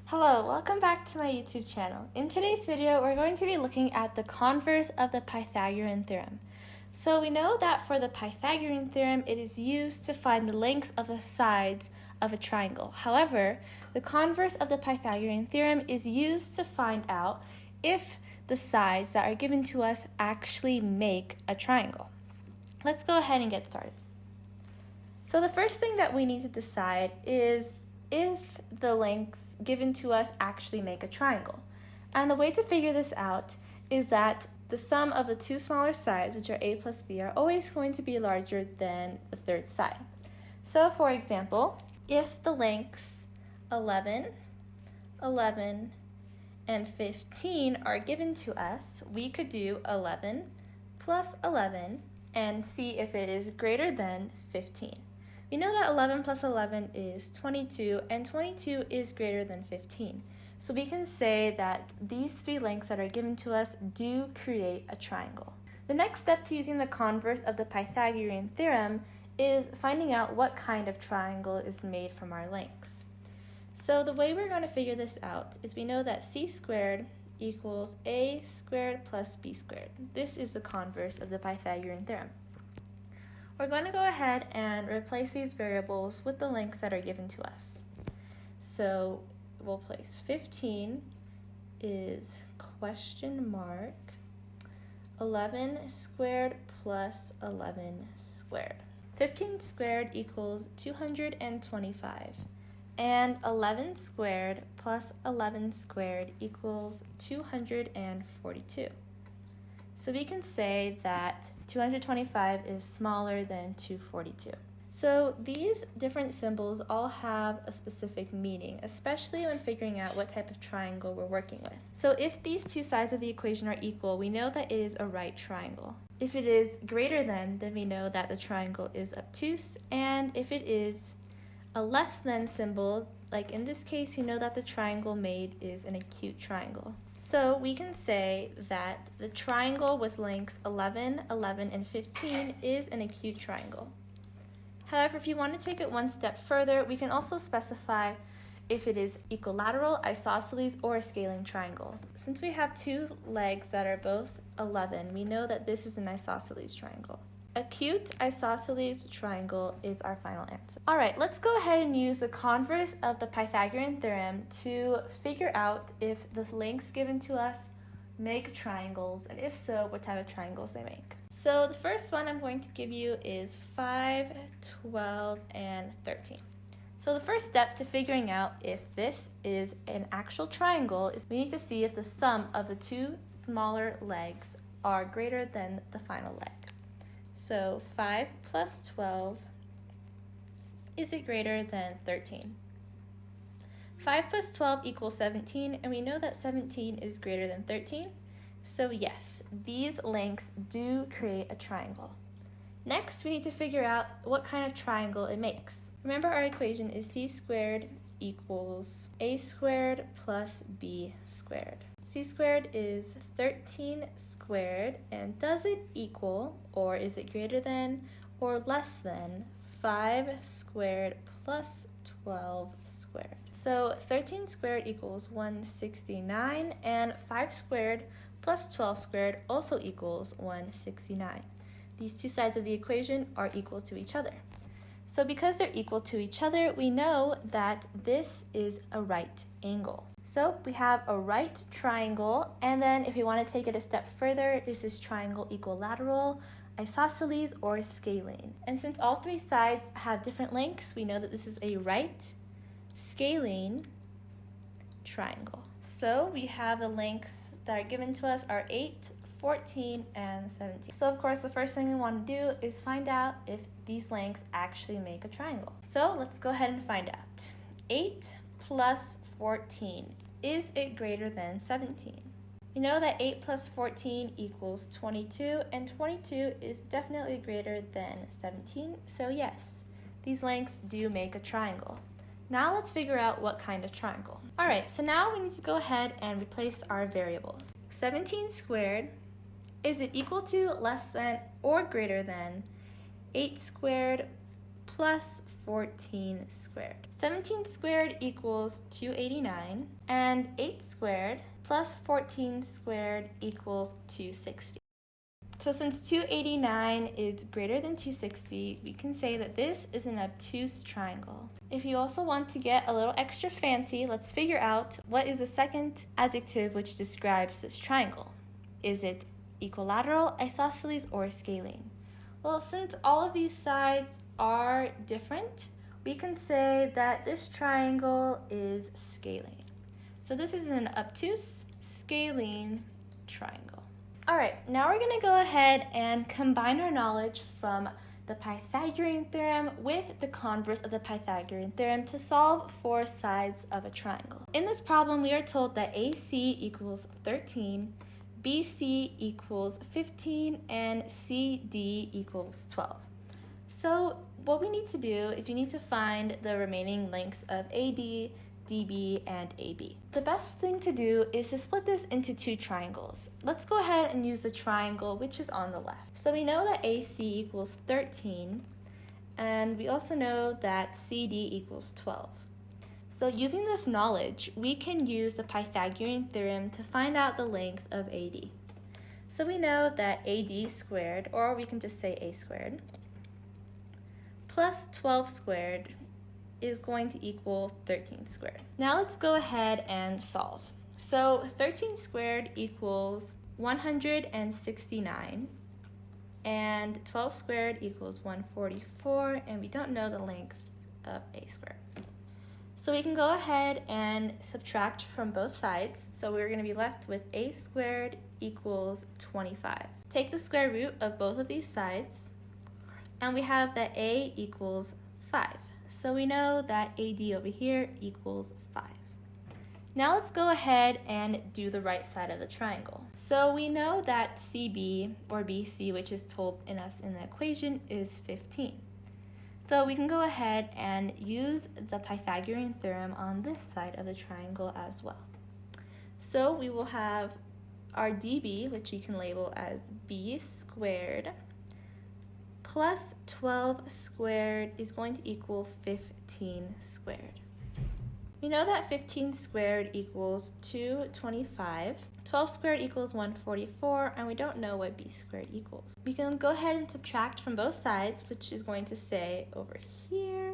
Hello, welcome back to my YouTube channel. In today's video, we're going to be looking at the converse of the Pythagorean theorem. So we know that for the Pythagorean theorem, it is used to find the lengths of the sides of a triangle. However, the converse of the Pythagorean theorem is used to find out if the sides that are given to us actually make a triangle. Let's go ahead and get started. So the first thing that we need to decide is if the lengths given to us actually make a triangle. And the way to figure this out is that the sum of the two smaller sides, which are a plus b, are always going to be larger than the third side. So for example, if the lengths 11, 11, and 15 are given to us, we could do 11 plus 11 and see if it is greater than 15. We know that 11 plus 11 is 22, and 22 is greater than 15. So we can say that these three lengths that are given to us do create a triangle. The next step to using the converse of the Pythagorean theorem is finding out what kind of triangle is made from our lengths. So the way we're going to figure this out is we know that c squared equals a squared plus b squared. This is the converse of the Pythagorean theorem. We're going to go ahead and replace these variables with the lengths that are given to us. So we'll place 15 is question mark 11 squared plus 11 squared. 15 squared equals 225, and 11 squared plus 11 squared equals 242. So we can say that 225 is smaller than 242. So these different symbols all have a specific meaning, especially when figuring out what type of triangle we're working with. So if these two sides of the equation are equal, we know that it is a right triangle. If it is greater than, then we know that the triangle is obtuse, and if it is a less than symbol, like in this case, you know that the triangle made is an acute triangle. So we can say that the triangle with lengths 11, 11, and 15 is an acute triangle. However, if you want to take it one step further, we can also specify if it is equilateral, isosceles, or a scaling triangle. Since we have two legs that are both 11, we know that this is an isosceles triangle. Acute isosceles triangle is our final answer. All right, let's go ahead and use the converse of the Pythagorean theorem to figure out if the lengths given to us make triangles, and if so, what type of triangles they make. So the first one I'm going to give you is 5, 12, and 13. So the first step to figuring out if this is an actual triangle is we need to see if the sum of the two smaller legs are greater than the final leg. So 5 plus 12, is it greater than 13? 5 plus 12 equals 17, and we know that 17 is greater than 13. So yes, these lengths do create a triangle. Next, we need to figure out what kind of triangle it makes. Remember, our equation is c squared equals a squared plus b squared. C squared is 13 squared, and does it equal, or is it greater than, or less than 5 squared plus 12 squared? So 13 squared equals 169, and 5 squared plus 12 squared also equals 169. These two sides of the equation are equal to each other. So because they're equal to each other, we know that this is a right angle. So we have a right triangle, and then if we want to take it a step further, is this triangle equilateral, isosceles, or scaling? And since all three sides have different lengths, we know that this is a right scaling triangle. So we have the lengths that are given to us are 8, 14, and 17. So of course, the first thing we want to do is find out if these lengths actually make a triangle. So let's go ahead and find out. 8 plus 14. Is it greater than 17? We know that 8 plus 14 equals 22, and 22 is definitely greater than 17, so yes, these lengths do make a triangle. Now let's figure out what kind of triangle. All right, so now we need to go ahead and replace our variables. 17 squared, is it equal to, less than, or greater than 8 squared plus 14 squared. 17 squared equals 289, and 8 squared plus 14 squared equals 260. So since 289 is greater than 260, we can say that this is an obtuse triangle. If you also want to get a little extra fancy, let's figure out what is the second adjective which describes this triangle. Is it equilateral, isosceles, or scalene? Well, since all of these sides are different, we can say that this triangle is scalene. So this is an obtuse, scalene triangle. All right, now we're going to go ahead and combine our knowledge from the Pythagorean theorem with the converse of the Pythagorean theorem to solve four sides of a triangle. In this problem, we are told that AC equals 13, BC equals 15, and CD equals 12. So what we need to do is we need to find the remaining lengths of AD, DB, and AB. The best thing to do is to split this into two triangles. Let's go ahead and use the triangle which is on the left. So we know that AC equals 13, and we also know that CD equals 12. So using this knowledge, we can use the Pythagorean theorem to find out the length of AD. So we know that AD squared, or we can just say A squared, plus 12 squared is going to equal 13 squared. Now let's go ahead and solve. So 13 squared equals 169, and 12 squared equals 144, and we don't know the length of A squared. So we can go ahead and subtract from both sides. So we're going to be left with A squared equals 25. Take the square root of both of these sides, and we have that A equals 5. So we know that AD over here equals 5. Now let's go ahead and do the right side of the triangle. So we know that CB, or BC, which is told in us in the equation, is 15. So we can go ahead and use the Pythagorean theorem on this side of the triangle as well. So we will have our DB, which we can label as B squared, plus 12 squared is going to equal 15 squared. We know that 15 squared equals 225, 12 squared equals 144, and we don't know what B squared equals. We can go ahead and subtract from both sides, which is going to say over here,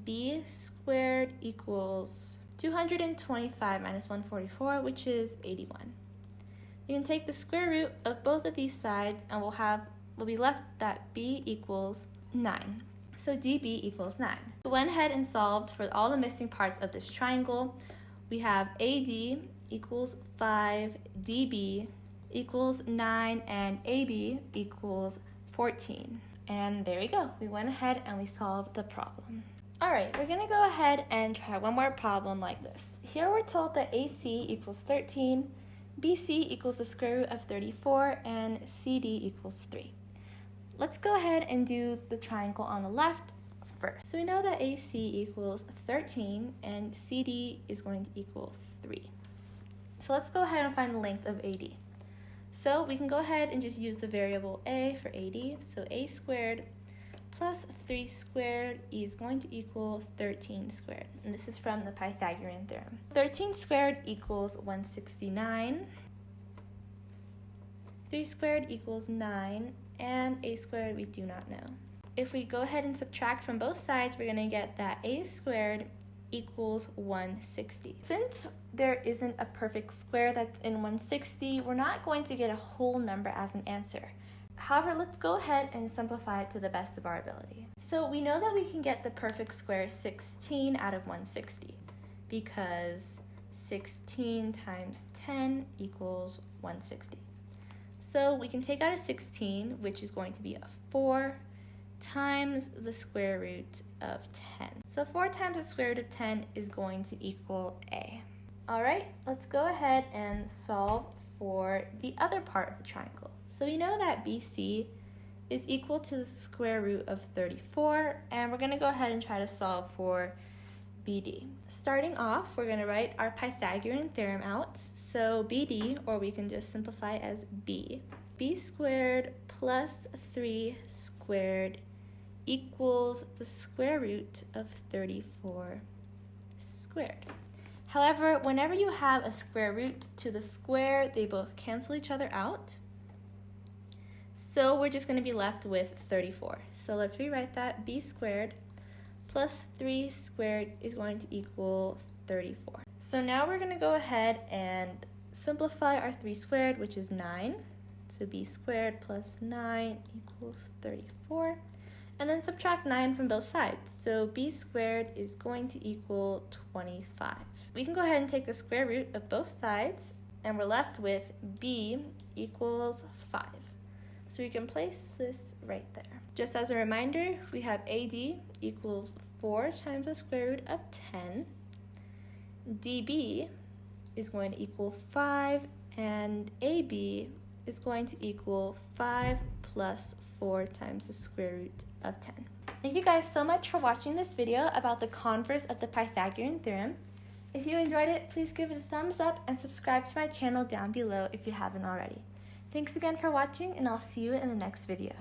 B squared equals 225 minus 144, which is 81. We can take the square root of both of these sides, and we'll be left that B equals 9. So DB equals 9. We went ahead and solved for all the missing parts of this triangle. We have AD equals 5, DB equals 9, and AB equals 14. And there we go. We went ahead and we solved the problem. All right, we're gonna go ahead and try one more problem like this. Here we're told that AC equals 13, BC equals the square root of 34, and CD equals 3. Let's go ahead and do the triangle on the left first. So we know that AC equals 13 and CD is going to equal 3. So let's go ahead and find the length of AD. So we can go ahead and just use the variable A for AD. So A squared plus 3 squared is going to equal 13 squared. And this is from the Pythagorean theorem. 13 squared equals 169. 3 squared equals 9. And A squared we do not know. If we go ahead and subtract from both sides, we're going to get that A squared equals 160. Since there isn't a perfect square that's in 160, we're not going to get a whole number as an answer. However, let's go ahead and simplify it to the best of our ability. So we know that we can get the perfect square 16 out of 160 because 16 times 10 equals 160. So we can take out a 16, which is going to be a 4, times the square root of 10. So 4 times the square root of 10 is going to equal A. All right, let's go ahead and solve for the other part of the triangle. So we know that BC is equal to the square root of 34, and we're going to go ahead and try to solve for BD. Starting off, we're going to write our Pythagorean theorem out. So BD, or we can just simplify as B squared plus 3 squared equals the square root of 34 squared. However, whenever you have a square root to the square, they both cancel each other out. So we're just going to be left with 34. So let's rewrite that. B squared plus 3 squared is going to equal 34. So now we're going to go ahead and simplify our 3 squared, which is 9. So b squared plus 9 equals 34. And then subtract 9 from both sides. So b squared is going to equal 25. We can go ahead and take the square root of both sides, and we're left with b equals 5. So we can place this right there. Just as a reminder, we have AD equals 4 times the square root of 10. DB is going to equal 5, and AB is going to equal 5 plus 4 times the square root of 10. Thank you guys so much for watching this video about the converse of the Pythagorean theorem. If you enjoyed it, please give it a thumbs up and subscribe to my channel down below if you haven't already. Thanks again for watching, and I'll see you in the next video.